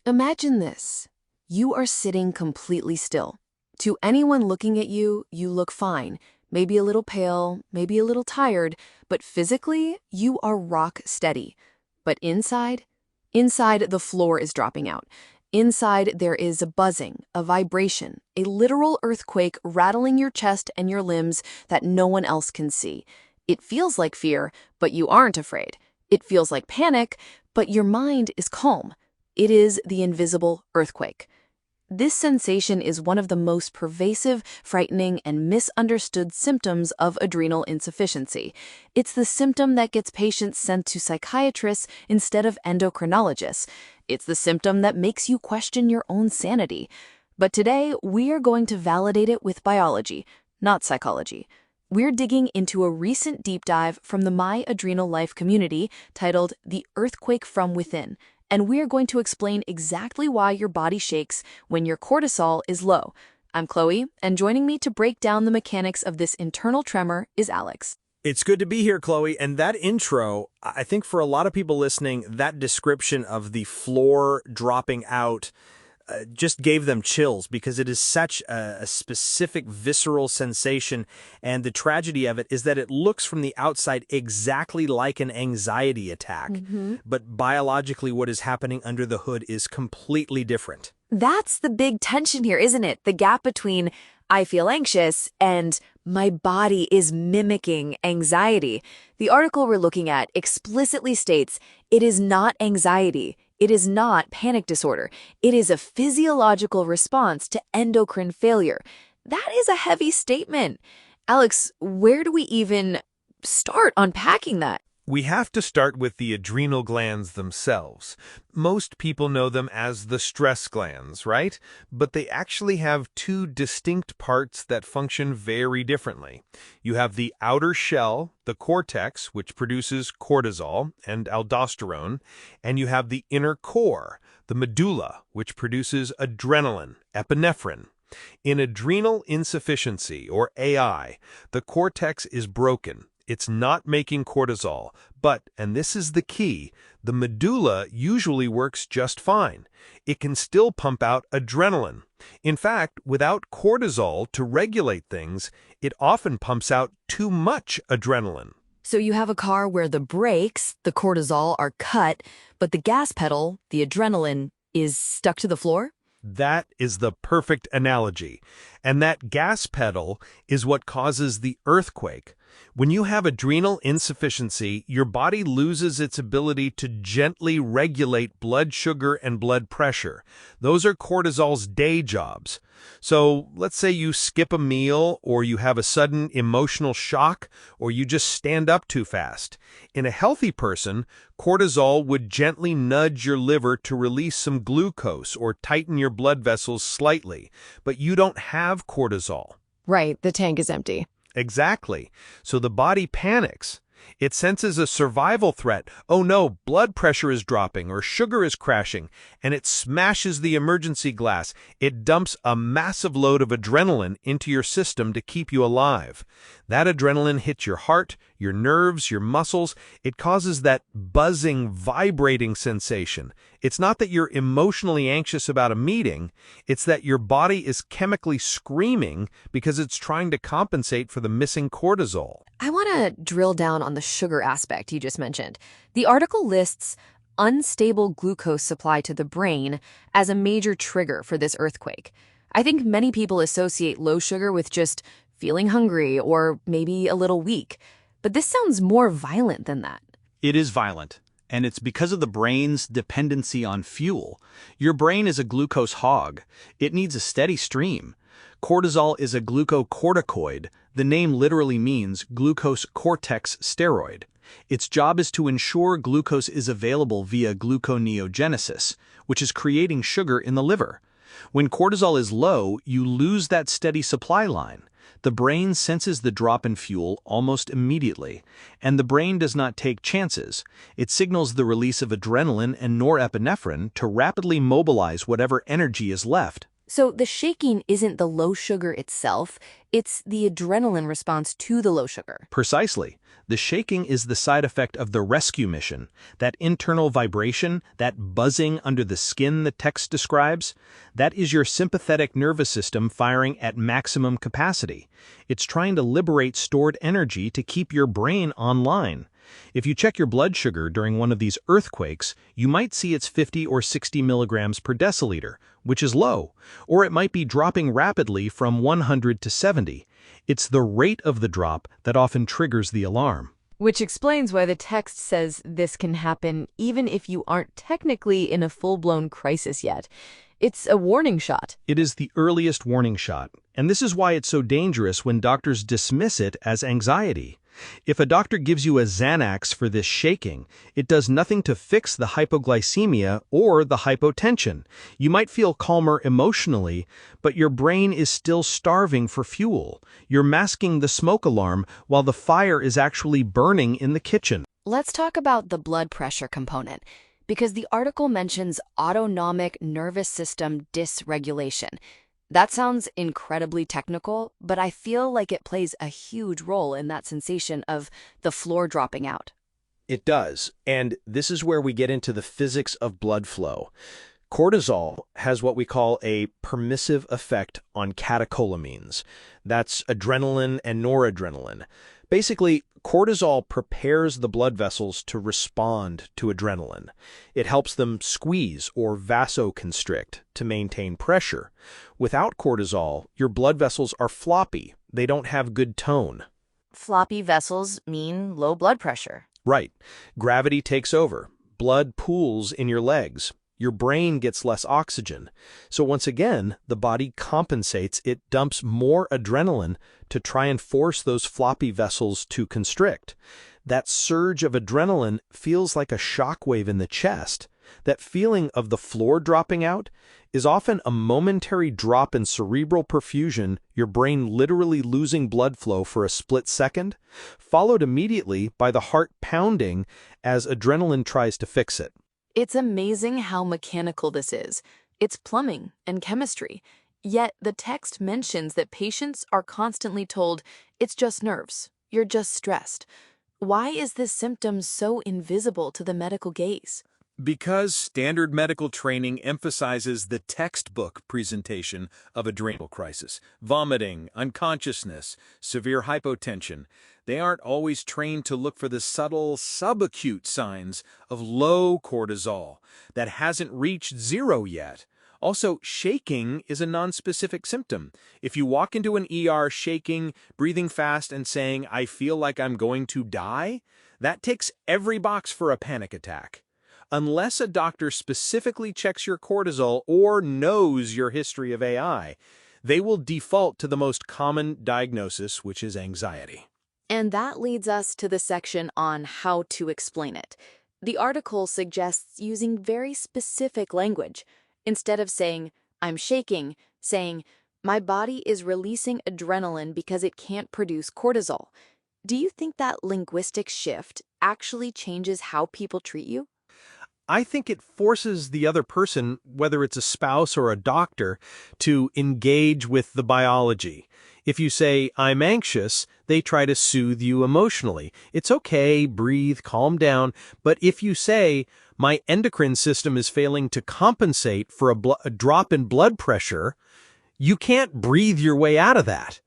Imagine this. You are sitting completely still. To anyone looking at you, you look fine, maybe a little pale, maybe a little tired, but physically, you are rock steady. But inside the floor is dropping out. Inside, there is a buzzing, a vibration, a literal earthquake rattling your chest and your limbs that no one else can see. It feels like fear, but you aren't afraid. It feels like panic, but your mind is calm. It is the invisible earthquake. This sensation is one of the most pervasive, frightening, and misunderstood symptoms of adrenal insufficiency. It's the symptom that gets patients sent to psychiatrists instead of endocrinologists. It's the symptom that makes you question your own sanity. But today, we are going to validate it with biology, not psychology. We're digging into a recent deep dive from the My Adrenal Life community titled The Earthquake from Within. And we're going to explain exactly why your body shakes when your cortisol is low. I'm Chloe, and joining me to break down the mechanics of this internal tremor is Alex. It's good to be here, Chloe. And that intro, I think for a lot of people listening, that description of the floor dropping out just gave them chills because it is such a specific visceral sensation. And the tragedy of it is that it looks from the outside exactly like an anxiety attack. But biologically, what is happening under the hood is completely different. That's the big tension here, isn't it? The gap between I feel anxious and my body is mimicking anxiety. The article we're looking at explicitly states it is not anxiety. It is not panic disorder. It is a physiological response to endocrine failure. That is a heavy statement. Alex, where do we even start unpacking that? We have to start with the adrenal glands themselves. Most people know them as the stress glands, right? But they actually have two distinct parts that function very differently. You have the outer shell, the cortex, which produces cortisol and aldosterone, and you have the inner core, the medulla, which produces adrenaline, epinephrine. In adrenal insufficiency, or AI, the cortex is broken. It's not making cortisol, but, and this is the key, the medulla usually works just fine. It can still pump out adrenaline. In fact, without cortisol to regulate things, it often pumps out too much adrenaline. So you have a car where the brakes, the cortisol, are cut, but the gas pedal, the adrenaline, is stuck to the floor? That is the perfect analogy. And that gas pedal is what causes the earthquake. When you have adrenal insufficiency, your body loses its ability to gently regulate blood sugar and blood pressure. Those are cortisol's day jobs. So let's say you skip a meal, or you have a sudden emotional shock, or you just stand up too fast. In a healthy person, cortisol would gently nudge your liver to release some glucose or tighten your blood vessels slightly. But you don't have cortisol. Right, the tank is empty. Exactly. So the body panics. It senses a survival threat. Oh no, blood pressure is dropping or sugar is crashing, and it smashes the emergency glass. It dumps a massive load of adrenaline into your system to keep you alive. That adrenaline hits your heart, your nerves, your muscles. It causes that buzzing, vibrating sensation. It's not that you're emotionally anxious about a meeting. It's that your body is chemically screaming because it's trying to compensate for the missing cortisol. I want to drill down on the sugar aspect you just mentioned. The article lists unstable glucose supply to the brain as a major trigger for this earthquake. I think many people associate low sugar with just feeling hungry or maybe a little weak. But this sounds more violent than that. It is violent, and it's because of the brain's dependency on fuel. Your brain is a glucose hog. It needs a steady stream. Cortisol is a glucocorticoid. The name literally means glucose cortex steroid. Its job is to ensure glucose is available via gluconeogenesis, which is creating sugar in the liver. When cortisol is low, you lose that steady supply line. The brain senses the drop in fuel almost immediately, and the brain does not take chances. It signals the release of adrenaline and norepinephrine to rapidly mobilize whatever energy is left. So the shaking isn't the low sugar itself, it's the adrenaline response to the low sugar. Precisely. The shaking is the side effect of the rescue mission. That internal vibration, that buzzing under the skin the text describes, that is your sympathetic nervous system firing at maximum capacity. It's trying to liberate stored energy to keep your brain online. If you check your blood sugar during one of these earthquakes, you might see it's 50 or 60 milligrams per deciliter, which is low, or it might be dropping rapidly from 100 to 70. It's the rate of the drop that often triggers the alarm. Which explains why the text says this can happen even if you aren't technically in a full-blown crisis yet. It's a warning shot. It is the earliest warning shot, and this is why it's so dangerous when doctors dismiss it as anxiety. If a doctor gives you a Xanax for this shaking, it does nothing to fix the hypoglycemia or the hypotension. You might feel calmer emotionally, but your brain is still starving for fuel. You're masking the smoke alarm while the fire is actually burning in the kitchen. Let's talk about the blood pressure component, because the article mentions autonomic nervous system dysregulation. That sounds incredibly technical, but I feel like it plays a huge role in that sensation of the floor dropping out. It does, and this is where we get into the physics of blood flow. Cortisol has what we call a permissive effect on catecholamines. That's adrenaline and noradrenaline. Basically, cortisol prepares the blood vessels to respond to adrenaline. It helps them squeeze or vasoconstrict to maintain pressure. Without cortisol, your blood vessels are floppy. They don't have good tone. Floppy vessels mean low blood pressure. Right. Gravity takes over. Blood pools in your legs. Your brain gets less oxygen. So once again, the body compensates. It dumps more adrenaline to try and force those floppy vessels to constrict. That surge of adrenaline feels like a shockwave in the chest. That feeling of the floor dropping out is often a momentary drop in cerebral perfusion, your brain literally losing blood flow for a split second, followed immediately by the heart pounding as adrenaline tries to fix it. It's amazing how mechanical this is. It's plumbing and chemistry. Yet the text mentions that patients are constantly told, it's just nerves, you're just stressed. Why is this symptom so invisible to the medical gaze? Because standard medical training emphasizes the textbook presentation of adrenal crisis, vomiting, unconsciousness, severe hypotension. They aren't always trained to look for the subtle subacute signs of low cortisol that hasn't reached zero yet. Also, shaking is a nonspecific symptom. If you walk into an ER shaking, breathing fast, and saying, "I feel like I'm going to die," that ticks every box for a panic attack. Unless a doctor specifically checks your cortisol or knows your history of AI, they will default to the most common diagnosis, which is anxiety. And that leads us to the section on how to explain it. The article suggests using very specific language. Instead of saying, I'm shaking, saying, my body is releasing adrenaline because it can't produce cortisol. Do you think that linguistic shift actually changes how people treat you? I think it forces the other person, whether it's a spouse or a doctor, to engage with the biology. If you say, I'm anxious, they try to soothe you emotionally. It's okay, breathe, calm down. But if you say, my endocrine system is failing to compensate for a drop in blood pressure, you can't breathe your way out of that.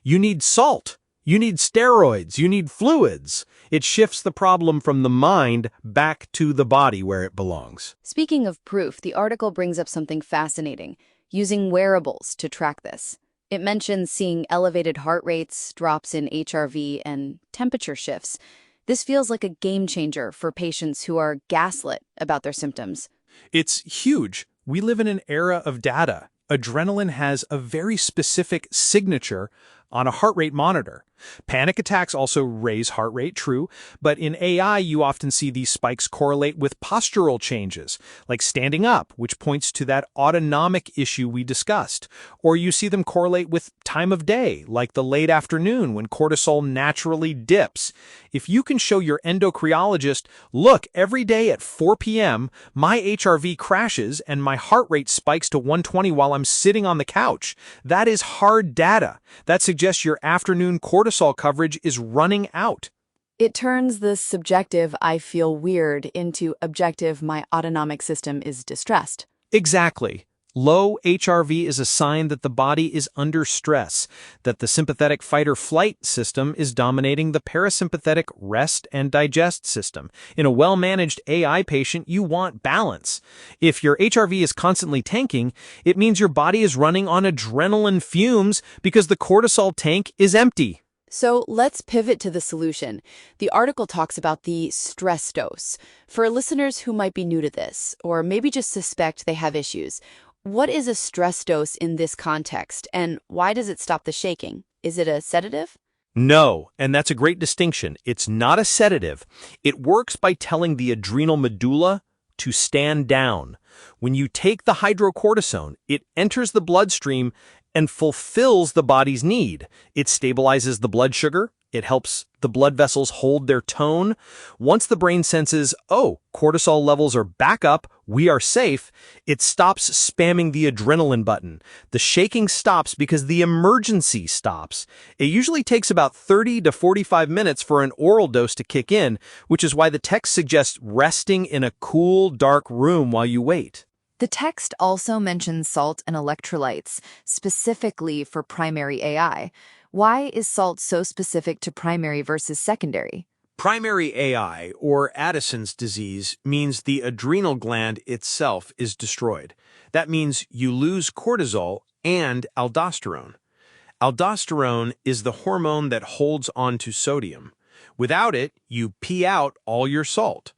You need salt. You need steroids. You need fluids. It shifts the problem from the mind back to the body where it belongs. Speaking of proof, the article brings up something fascinating, using wearables to track this. It mentions seeing elevated heart rates, drops in HRV, and temperature shifts. This feels like a game changer for patients who are gaslit about their symptoms. It's huge. We live in an era of data. Adrenaline has a very specific signature on a heart rate monitor. Panic attacks also raise heart rate, true, but in AI you often see these spikes correlate with postural changes, like standing up, which points to that autonomic issue we discussed. Or you see them correlate with time of day, like the late afternoon when cortisol naturally dips. If you can show your endocrinologist, look, every day at 4 p.m., my HRV crashes and my heart rate spikes to 120 while I'm sitting on the couch, that is hard data. That suggests your afternoon cortisol coverage is running out. It turns the subjective "I feel weird" into objective "my autonomic system is distressed." Exactly. Low HRV is a sign that the body is under stress, that the sympathetic fight-or-flight system is dominating the parasympathetic rest and digest system. In a well-managed AI patient, you want balance. If your HRV is constantly tanking, it means your body is running on adrenaline fumes because the cortisol tank is empty. So let's pivot to the solution. The article talks about the stress dose. For listeners who might be new to this, or maybe just suspect they have issues, what is a stress dose in this context, and why does it stop the shaking? Is it a sedative? No, and that's a great distinction. It's not a sedative. It works by telling the adrenal medulla to stand down. When you take the hydrocortisone, it enters the bloodstream and fulfills the body's need. It stabilizes the blood sugar. It helps the blood vessels hold their tone. Once the brain senses, oh, cortisol levels are back up, we are safe, it stops spamming the adrenaline button. The shaking stops because the emergency stops. It usually takes about 30 to 45 minutes for an oral dose to kick in, which is why the text suggests resting in a cool, dark room while you wait. The text also mentions salt and electrolytes, specifically for primary AI. Why is salt so specific to primary versus secondary? Primary AI, or Addison's disease, means the adrenal gland itself is destroyed. That means you lose cortisol and aldosterone. Aldosterone is the hormone that holds onto sodium. Without it, you pee out all your salt.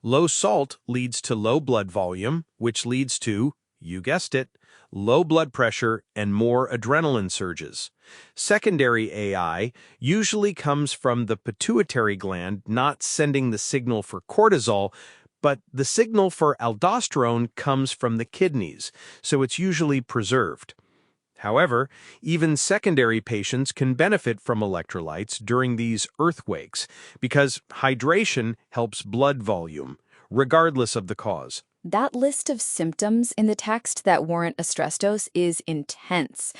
Low salt leads to low blood volume, which leads to, you guessed it, low blood pressure and more adrenaline surges. Secondary AI usually comes from the pituitary gland not sending the signal for cortisol, but the signal for aldosterone comes from the kidneys, so it's usually preserved. However, even secondary patients can benefit from electrolytes during these earthquakes because hydration helps blood volume, regardless of the cause. That list of symptoms in the text that warrant a stress dose is intense.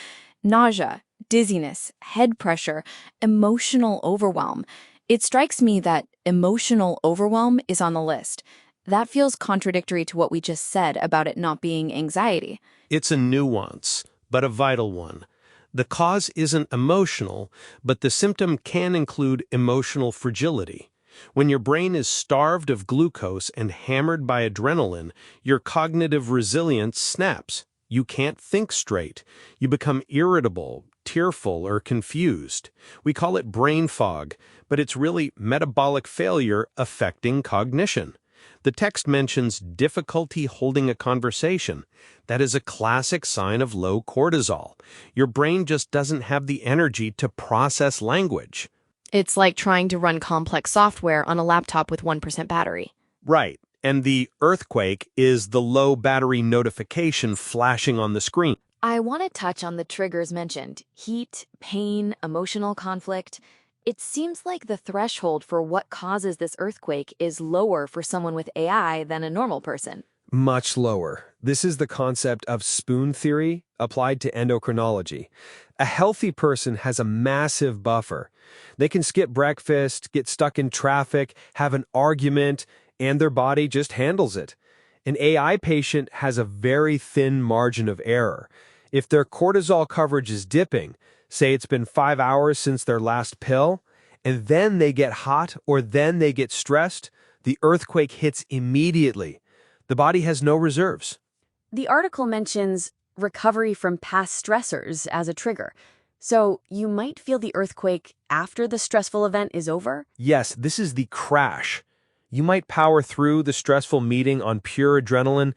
Nausea, dizziness, head pressure, emotional overwhelm. It strikes me that emotional overwhelm is on the list. That feels contradictory to what we just said about it not being anxiety. It's a nuance, but a vital one. The cause isn't emotional, but the symptom can include emotional fragility. When your brain is starved of glucose and hammered by adrenaline, your cognitive resilience snaps. You can't think straight. You become irritable, tearful, or confused. We call it brain fog, but it's really metabolic failure affecting cognition. The text mentions difficulty holding a conversation. That is a classic sign of low cortisol. Your brain just doesn't have the energy to process language. It's like trying to run complex software on a laptop with 1% battery. Right, and the earthquake is the low battery notification flashing on the screen. I want to touch on the triggers mentioned: heat, pain, emotional conflict. It seems like the threshold for what causes this earthquake is lower for someone with AI than a normal person. Much lower. This is the concept of spoon theory applied to endocrinology. A healthy person has a massive buffer. They can skip breakfast, get stuck in traffic, have an argument, and their body just handles it. An AI patient has a very thin margin of error. If their cortisol coverage is dipping, say it's been 5 hours since their last pill, and then they get hot or then they get stressed, the earthquake hits immediately. The body has no reserves. The article mentions recovery from past stressors as a trigger. So you might feel the earthquake after the stressful event is over? Yes, this is the crash. You might power through the stressful meeting on pure adrenaline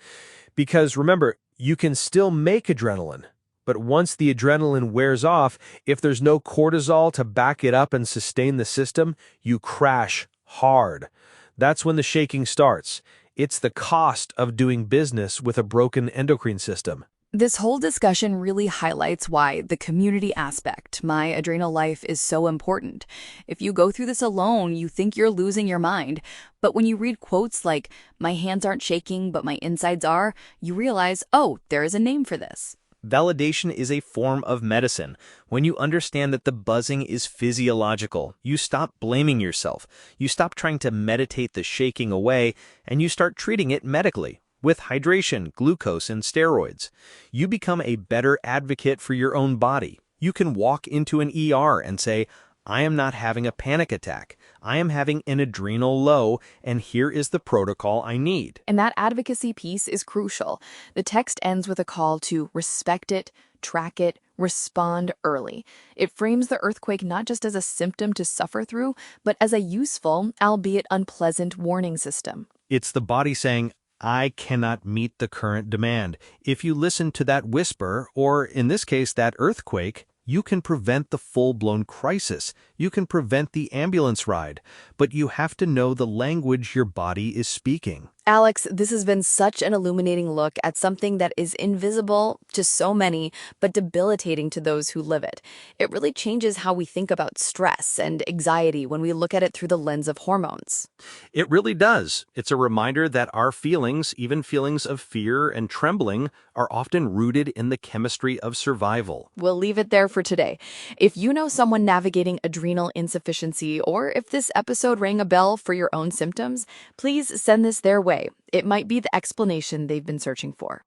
because, remember, you can still make adrenaline. But once the adrenaline wears off, if there's no cortisol to back it up and sustain the system, you crash hard. That's when the shaking starts. It's the cost of doing business with a broken endocrine system. This whole discussion really highlights why the community aspect, My Adrenal Life, is so important. If you go through this alone, you think you're losing your mind. But when you read quotes like, "My hands aren't shaking, but my insides are," you realize, oh, there is a name for this. Validation is a form of medicine. When you understand that the buzzing is physiological, you stop blaming yourself. You stop trying to meditate the shaking away, and you start treating it medically, with hydration, glucose, and steroids. You become a better advocate for your own body. You can walk into an ER and say, "I am not having a panic attack. I am having an adrenal low, and here is the protocol I need." And that advocacy piece is crucial. The text ends with a call to respect it, track it, respond early. It frames the earthquake not just as a symptom to suffer through, but as a useful, albeit unpleasant, warning system. It's the body saying, "I cannot meet the current demand." If you listen to that whisper, or in this case, that earthquake, you can prevent the full-blown crisis. You can prevent the ambulance ride. But you have to know the language your body is speaking. Alex, this has been such an illuminating look at something that is invisible to so many, but debilitating to those who live it. It really changes how we think about stress and anxiety when we look at it through the lens of hormones. It really does. It's a reminder that our feelings, even feelings of fear and trembling, are often rooted in the chemistry of survival. We'll leave it there for today. If you know someone navigating adrenal insufficiency, or if this episode rang a bell for your own symptoms, please send this their way. It might be the explanation they've been searching for.